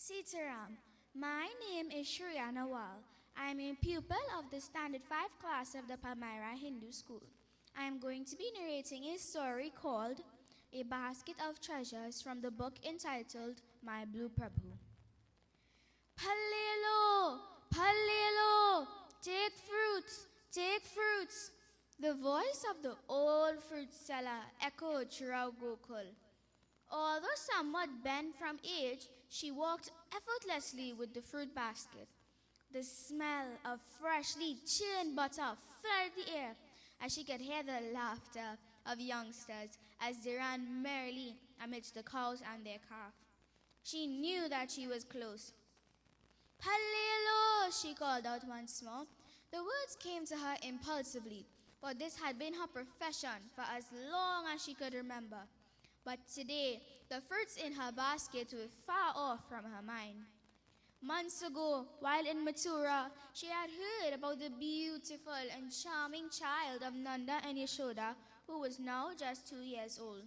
Sitaram. My name is Shreya Nawal. I am a pupil of the Standard 5 class of the Palmyra Hindu School. I am going to be narrating a story called A Basket of Treasures from the book entitled My Blue Prabhu. Pallelo! Pallelo! Take fruits! Take fruits! The voice of the old fruit seller echoed throughout Gokul. Although somewhat bent from age, she walked effortlessly with the fruit basket. The smell of freshly churned butter filled the air as she could hear the laughter of youngsters as they ran merrily amidst the cows and their calf. She knew that she was close. Pallelo! She called out once more. The words came to her impulsively, for this had been her profession for as long as she could remember. But today, the fruits in her basket were far off from her mind. Months ago, while in Mathura, she had heard about the beautiful and charming child of Nanda and Yashoda, who was now just 2 years old.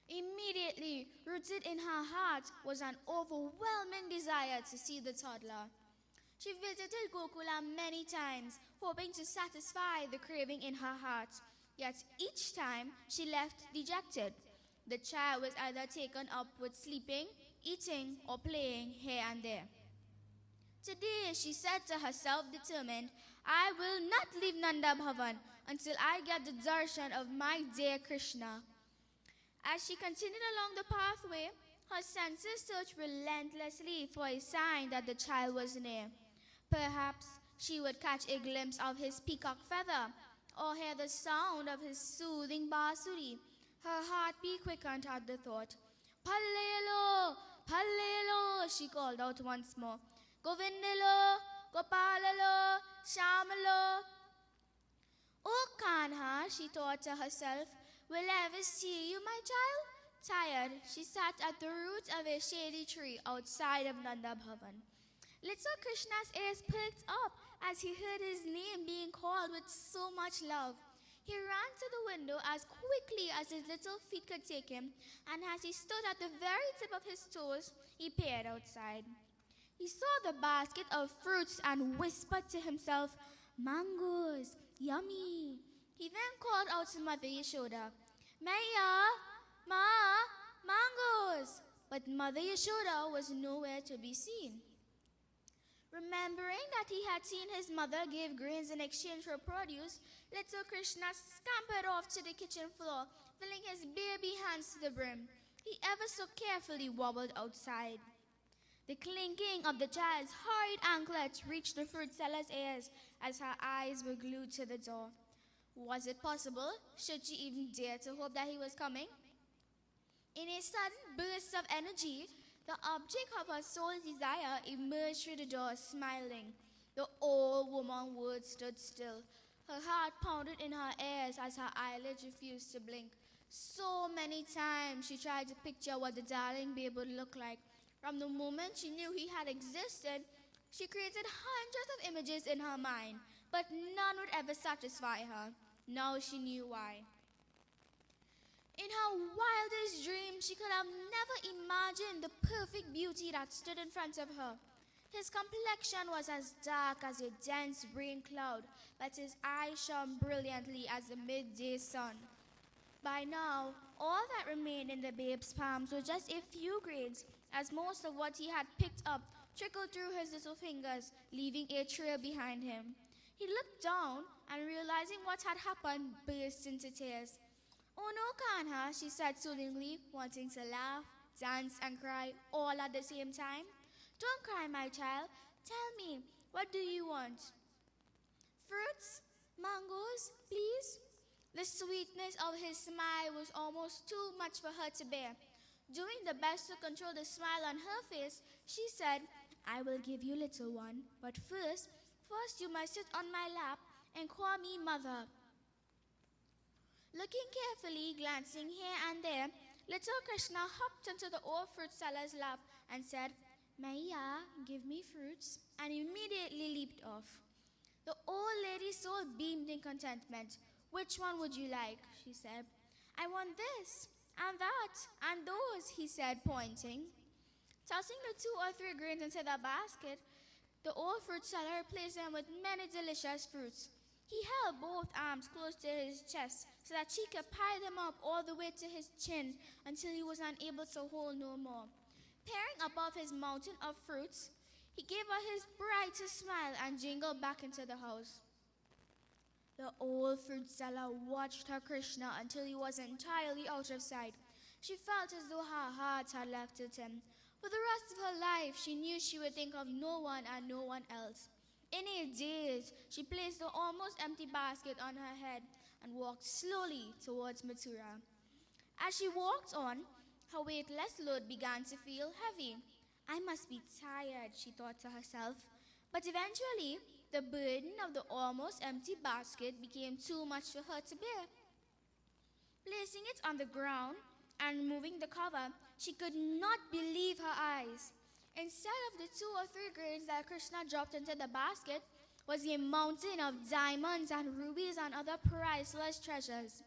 Immediately, rooted in her heart, was an overwhelming desire to see the toddler. She visited Gokula many times, hoping to satisfy the craving in her heart. Yet each time she left dejected. The child was either taken up with sleeping, eating, or playing here and there. Today, she said to herself, determined, I will not leave Nanda Bhavan until I get the darshan of my dear Krishna. As she continued along the pathway, her senses searched relentlessly for a sign that the child was near. Perhaps she would catch a glimpse of his peacock feather, or hear the sound of his soothing basuri. Her heartbeat quickened at the thought. Pallelo! Pallelo! She called out once more. Govindalo! Gopalalo! Shamalo! Oh, Kanha, she thought to herself, will I ever see you, my child? Tired, she sat at the root of a shady tree outside of Nanda Bhavan. Little Krishna's ears perked up as he heard his name being called with so much love. He ran to the window as quickly as his little feet could take him, and as he stood at the very tip of his toes, he peered outside. He saw the basket of fruits and whispered to himself, mangoes, yummy. He then called out to Mother Yashoda, Maya, Ma, mangoes. But Mother Yashoda was nowhere to be seen. Remembering that he had seen his mother give grains in exchange for produce, little Krishna scampered off to the kitchen floor, filling his baby hands to the brim. He ever so carefully wobbled outside. The clinking of the child's hurried anklets reached the fruit seller's ears as her eyes were glued to the door. Was it possible? Should she even dare to hope that he was coming? In a sudden burst of energy, the object of her soul's desire emerged through the door, smiling. The old woman would stood still. Her heart pounded in her ears as her eyelids refused to blink. So many times she tried to picture what the darling babe would look like. From the moment she knew he had existed, she created hundreds of images in her mind, but none would ever satisfy her. Now she knew why. In her wildest dreams, she could have never imagined the perfect beauty that stood in front of her. His complexion was as dark as a dense rain cloud, but his eyes shone brilliantly as the midday sun. By now, all that remained in the babe's palms were just a few grains, as most of what he had picked up trickled through his little fingers, leaving a trail behind him. He looked down and, realizing what had happened, burst into tears. Oh no, Kanha, she said soothingly, wanting to laugh, dance, and cry all at the same time. Don't cry, my child. Tell me, what do you want? Fruits? Mangoes, please? The sweetness of his smile was almost too much for her to bear. Doing the best to control the smile on her face, she said, I will give you, little one, but first you must sit on my lap and call me mother. Looking carefully, glancing here and there, little Krishna hopped into the old fruit seller's lap and said, Maya, give me fruits, and immediately leaped off. The old lady's soul beamed in contentment. Which one would you like? She said. I want this, and that, and those, he said, pointing. Tossing the 2 or 3 grains into the basket, the old fruit seller replaced them with many delicious fruits. He held both arms close to his chest so that she could pile them up all the way to his chin until he was unable to hold no more. Peering above his mountain of fruits, he gave her his brightest smile and jingled back into the house. The old fruit seller watched her Krishna until he was entirely out of sight. She felt as though her heart had left it him. For the rest of her life, she knew she would think of no one and no one else. In a daze, she placed the almost empty basket on her head and walked slowly towards Mathura. As she walked on, her weightless load began to feel heavy. I must be tired, she thought to herself. But eventually, the burden of the almost empty basket became too much for her to bear. Placing it on the ground and removing the cover, she could not believe her eyes. Instead of the 2 or 3 grains that Krishna dropped into the basket, was a mountain of diamonds and rubies and other priceless treasures.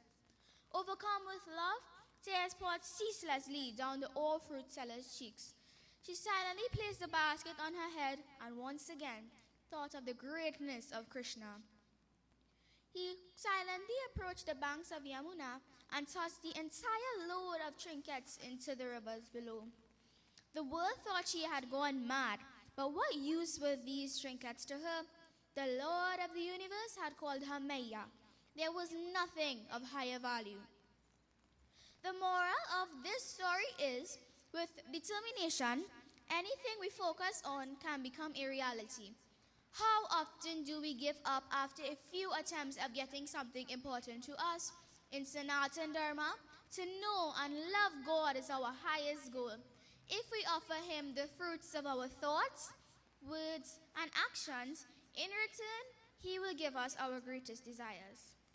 Overcome with love, tears poured ceaselessly down the old fruit seller's cheeks. She silently placed the basket on her head and once again thought of the greatness of Krishna. He silently approached the banks of Yamuna and tossed the entire load of trinkets into the rivers below. The world thought she had gone mad, but what use were these trinkets to her? The Lord of the universe had called her Maya. There was nothing of higher value. The moral of this story is, with determination, anything we focus on can become a reality. How often do we give up after a few attempts of getting something important to us? In Sanatana Dharma, to know and love God is our highest goal. If we offer Him the fruits of our thoughts, words, and actions, in return, He will give us our greatest desires.